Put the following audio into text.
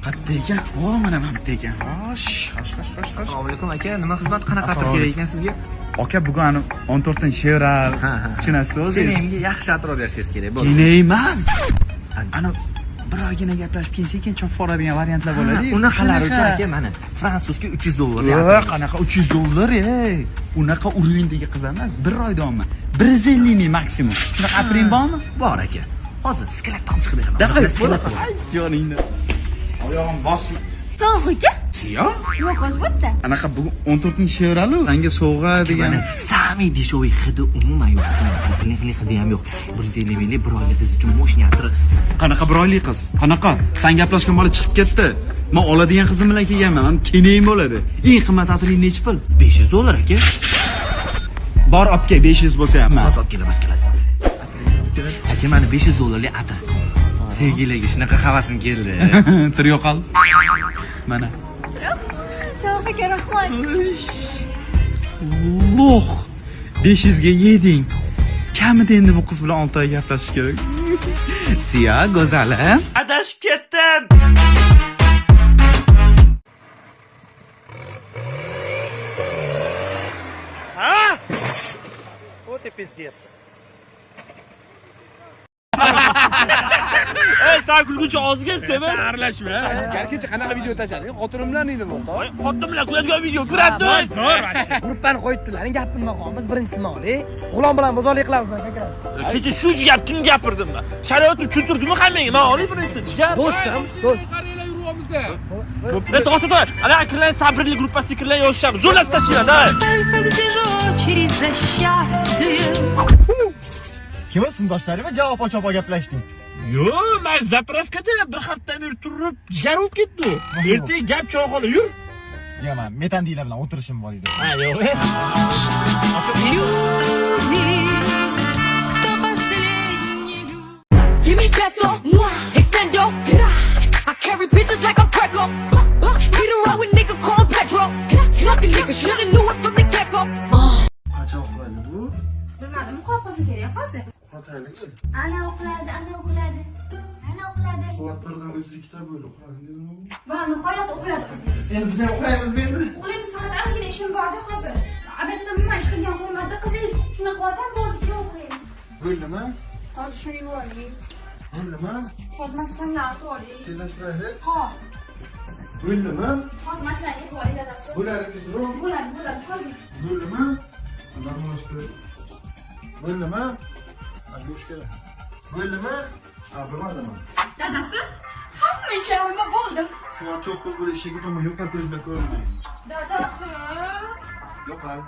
Bitta ekan. O, mana bitta ekan. Xo'sh. Assalomu alaykum aka. Nima xizmat qanaqa atir kerak ekan sizga? Aka, bugun 14-fevral. Tushunasiz o'zingiz? Menga yaxshi atir berishingiz kerak. Kerak emas. Ana bir oygina gaplashib kelsa ekan, cho'p foradigan variantlar bo'ladi-ku. Unaqalar uchun aka, mana fransuzga $300. Yo'q, qanaqa $300, ey. Unaqa urvindagi qiz emas, 1 oy davomida 150 ming maksimum. Shunaqa atiring bormi? Bor aka. Hozir sklatdan chiqib beraman. Ay, joningni. Oyog'im bosma. Sovuq aka? Siyo? Yo'q, hozir bo'pti. Anaqa bugun 14-fevralu, menga sovg'a degan. Sami dishoy hidi umuman yo'q. Qilin hidi ham yo'q. 150 minglik bir oylik siz uchun mo'shni atiri. Qanaqa bir oylik qiz? Qanaqa? Sen gaplashgan bola chiqib ketdi. Men oladigan qizim bilan kelganman. Men kenayim bo'ladi. Eng qimmat atiring nechi pul? $500 aka. Bor olib kel, 500 bo'lsa ham. Hozir olib kelamiz keladi. Aka, mana $500lik atir. Sevgilarga shunaqa havasim keldi. Tur yo'qol. Mana. Sovuq aka, rahmat. Lo'q. 500 ga yeding. Kamida endi bu qiz bilan 6 oy gaplashish kerak. Siya, go'zalim. Adashib ketdim. Вот и пиздец. Ey, sen kulguchi og'ziga semiz. Aralashma. Kecha qanaqa video tashlading? Xotinim bilan edimi o'rtoq? Xotin bilan ko'radigan video ko'radi. Gruppani qo'yibdilaring, gapirma qolamiz. Birinchisi oli. G'ulom bilan bozorlik qilamiz, akamiz. Kecha shu gap kim gapirdim men? Shariatim tushunturdimi hammaga? Men oliy birinchisi chiqar. Do'stim, do'st. To'xta. Ana akillar sabrli gruppasi kirlar yoshamiz. Zo'rlab tashlaydi. Только где же очередь за счастьем? Kim sindoshlarimi javob ochib gaplashding? Yo, men zapravkada bir haftadan beri turib, jigar olib ketdi. Ertaga gap choyxona yur. Yo'q, men metandilar bilan o'tirishim bor edi. Ha, yo'q. Люди, кто последний любит. Give me peso, extendo. I carry bitches like I'm Greco. Beat around with nigga call him Pedro. Suckin' nigga, shoulda knew it from the get-go. Qachon uxlaydi bu? Bilmadim, qo'rqosa kerak hozir. Ana uxladi. Soat 1dan 32 ta bo'ldi. Va nihoyat uxladi qizingiz. Endi biz ham uxlaymiz endi. Uxlaymiz, faqat ozgina ishim borda hozir. Albatta nima ish qilgan qo'ymadi qizingiz. Shuni qilsam bo'ldi, keyin uxlaymiz. Bo'ldimi? Hozir shuni yuboring. Bo'ldimi? Hozir mashinani to'ling. Tezlashtiraylik. Hop. Bo'ldimi? Hozir mashinani yuboring dadasi. Bo'ladi tezroq. Bo'ladi, hozir. Bo'ldimi? Normalashtir. Bo'ldimi? Ayush kerak. Bo'ldimi? Ha, bilmadim. Dadasi, hamma ishimni bo'ldim. Soat 9 bo'lib eshigi tomon yo'qol ko'z bilan ko'rmayman. Dadasi. Yo'qol.